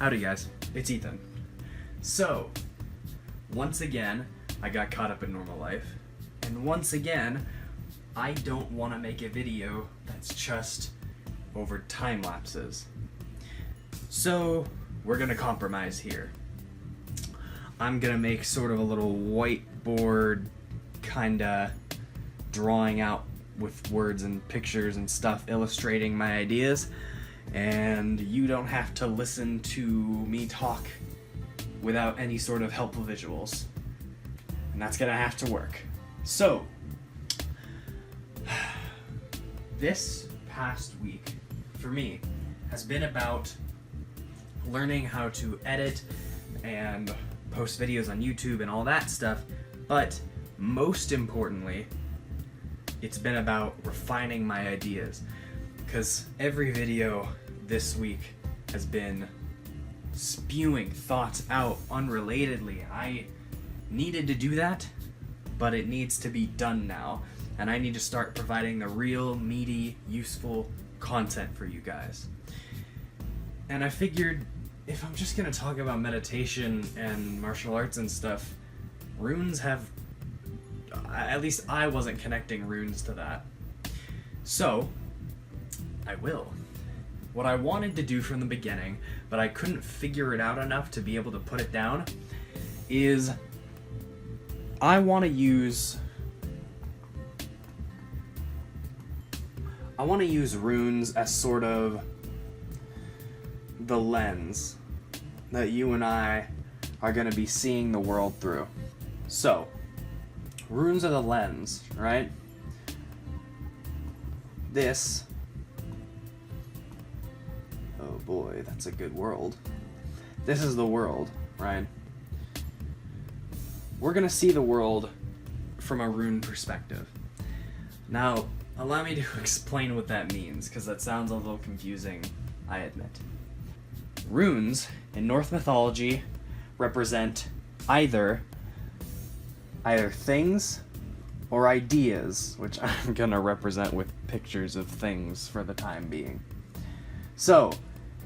Howdy guys, it's Ethan. So, once again, I got caught up in normal life, and once again, I don't want to make a video that's just over time lapses. So, we're gonna compromise here. I'm gonna make sort of a little whiteboard kinda drawing out with words and pictures and stuff illustrating my ideas, and you don't have to listen to me talk without any sort of helpful visuals. And that's gonna have to work. So, this past week, for me, has been about learning how to edit and post videos on YouTube and all that stuff, but most importantly, it's been about refining my ideas, because every video this week has been spewing thoughts out unrelatedly. I needed to do that, but it needs to be done now, and I need to start providing the real, meaty, useful content for you guys. And I figured, if I'm just gonna talk about meditation and martial arts and stuff, runes have, at least I wasn't connecting runes to that. So, I will. What I wanted to do from the beginning, but I couldn't figure it out enough to be able to put it down, is I want to use runes as sort of the lens that you and I are going to be seeing the world through. So, runes are the lens, right? This, oh boy, that's a good world. This is the world, right? We're going to see the world from a rune perspective. Now, allow me to explain what that means, because that sounds a little confusing, I admit. Runes in Norse mythology represent either things or ideas, which I'm gonna represent with pictures of things for the time being. So,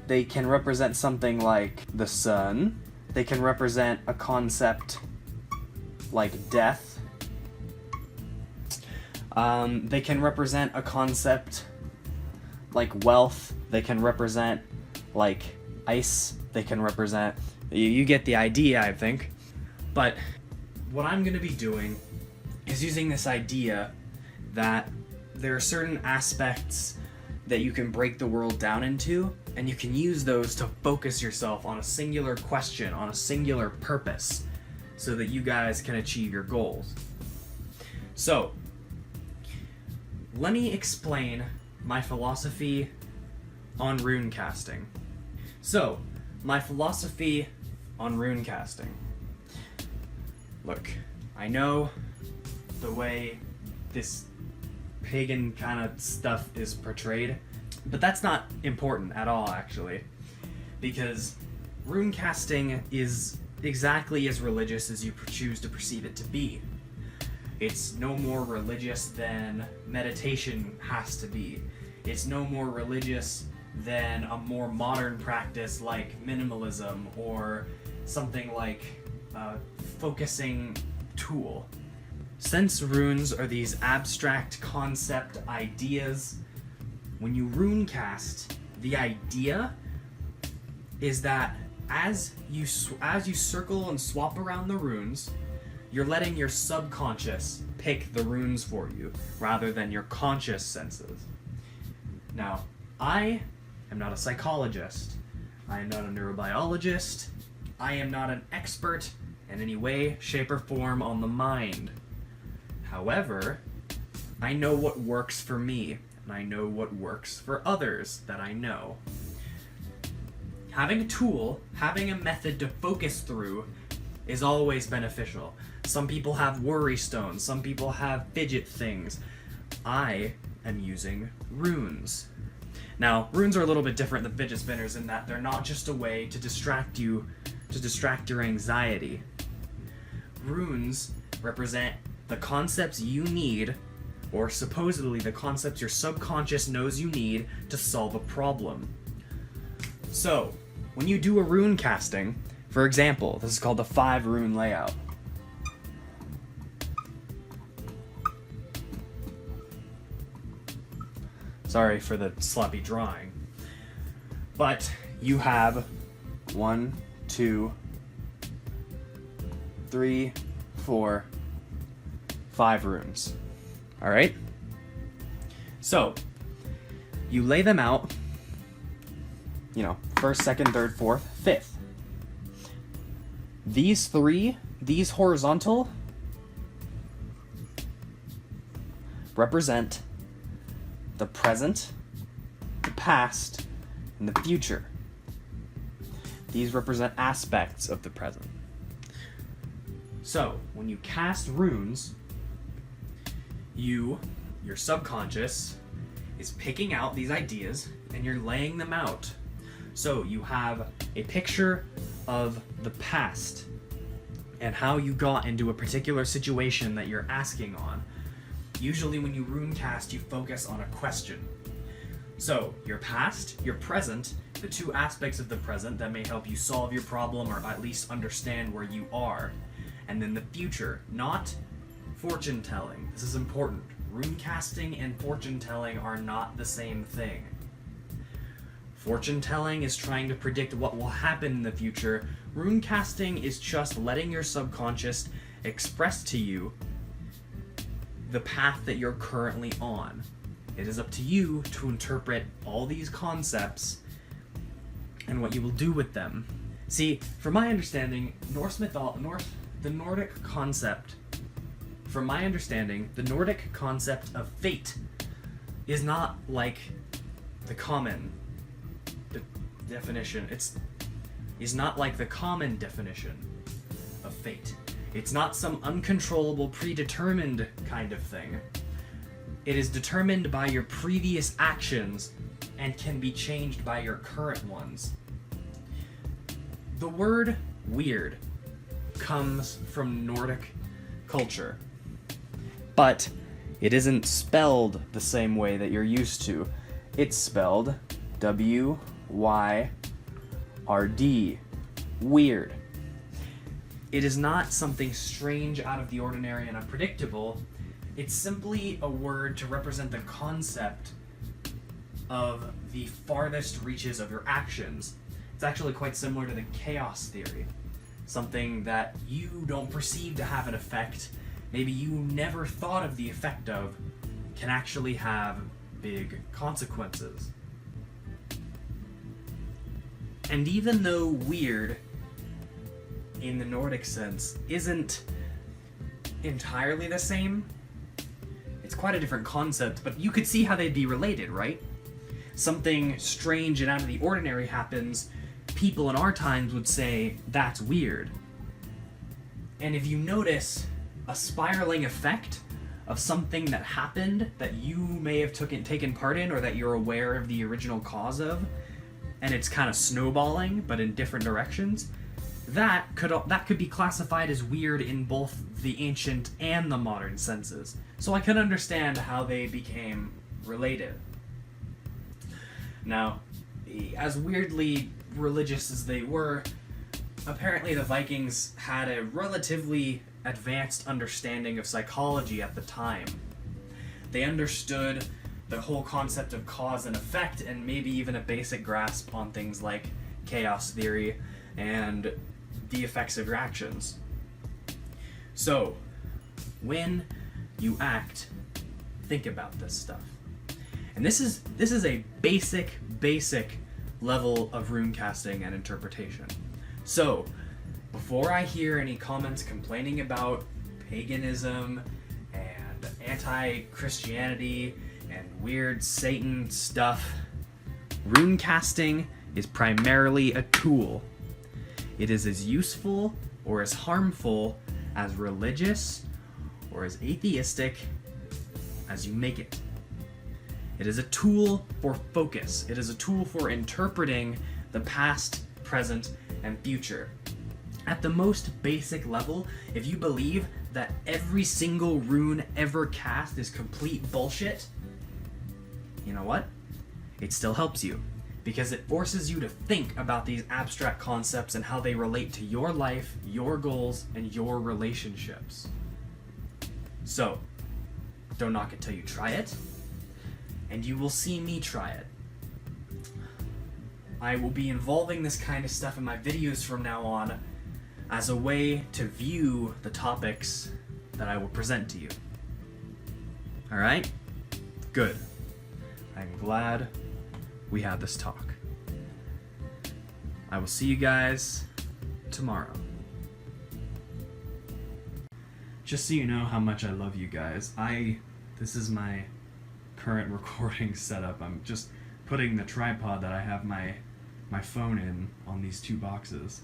they can represent something like the sun, they can represent a concept like death, they can represent a concept like wealth, they can represent like ice, they can represent, you get the idea, I think. But what I'm going to be doing is using this idea that there are certain aspects that you can break the world down into, and you can use those to focus yourself on a singular question, on a singular purpose, so that you guys can achieve your goals. So, let me explain my philosophy on rune casting. So, my philosophy on rune casting. Look, I know the way this pagan kind of stuff is portrayed, but that's not important at all, actually, because rune casting is exactly as religious as you choose to perceive it to be. It's no more religious than meditation has to be. It's no more religious than a more modern practice like minimalism or something like a focusing tool. Since runes are these abstract concept ideas, when you rune cast, the idea is that as you circle and swap around the runes, you're letting your subconscious pick the runes for you rather than your conscious senses. Now, I am not a psychologist. I am not a neurobiologist. I am not an expert in any way, shape, or form on the mind. However, I know what works for me, and I know what works for others that I know. Having a tool, having a method to focus through is always beneficial. Some people have worry stones, some people have fidget things. I am using runes. Now, runes are a little bit different than fidget spinners in that they're not just a way to distract you, to distract your anxiety. Runes represent the concepts you need, or supposedly the concepts your subconscious knows you need to solve a problem. So, when you do a rune casting, for example, this is called the 5 rune layout. Sorry for the sloppy drawing. But you have 1, 2, 3, 4, 5 runes. Alright? So, you lay them out, you know, first, second, third, fourth, fifth. These 3, these horizontal, represent the present, the past, and the future. These represent aspects of the present. So, when you cast runes, your subconscious is picking out these ideas and you're laying them out. So you have a picture of the past and how you got into a particular situation that you're asking on. Usually when you rune cast, you focus on a question. So your past, your present, the 2 aspects of the present that may help you solve your problem or at least understand where you are. And then the future, not fortune telling. This is important. Rune casting and fortune telling are not the same thing. Fortune telling is trying to predict what will happen in the future. Rune casting is just letting your subconscious express to you the path that you're currently on. It is up to you to interpret all these concepts and what you will do with them. See, from my understanding, the Nordic concept, from my understanding, the Nordic concept of fate is not like the common definition. Is not like the common definition of fate. It's not some uncontrollable, predetermined kind of thing. It is determined by your previous actions and can be changed by your current ones. The word weird comes from Nordic culture, but it isn't spelled the same way that you're used to. It's spelled W-Y-R-D, weird. It is not something strange, out of the ordinary, and unpredictable. It's simply a word to represent the concept of the farthest reaches of your actions. It's actually quite similar to the chaos theory. Something that you don't perceive to have an effect, maybe you never thought of the effect of, can actually have big consequences. And even though weird, in the Nordic sense, isn't entirely the same, it's quite a different concept, but you could see how they'd be related, right? Something strange and out of the ordinary happens, people in our times would say, that's weird. And if you notice a spiraling effect of something that happened that you may have taken part in, or that you're aware of the original cause of, and it's kind of snowballing, but in different directions, that could be classified as weird in both the ancient and the modern senses. So I can understand how they became related. Now, as weirdly religious as they were, apparently the Vikings had a relatively advanced understanding of psychology at the time. They understood the whole concept of cause and effect, and maybe even a basic grasp on things like chaos theory and the effects of your actions. So, when you act, think about this stuff. And this is a basic level of rune casting and interpretation. So, before I hear any comments complaining about paganism and anti-Christianity and weird Satan stuff, rune casting is primarily a tool. It is as useful or as harmful as religious or as atheistic as you make it. It is a tool for focus. It is a tool for interpreting the past, present, and future. At the most basic level, if you believe that every single rune ever cast is complete bullshit, you know what? It still helps you. because it forces you to think about these abstract concepts and how they relate to your life, your goals, and your relationships. So, don't knock it till you try it, and you will see me try it. I will be involving this kind of stuff in my videos from now on as a way to view the topics that I will present to you. Alright? Good. I'm glad we had this talk. I will see you guys tomorrow. Just so you know how much I love you guys, this is my current recording setup. I'm just putting the tripod that I have my phone in on these two boxes.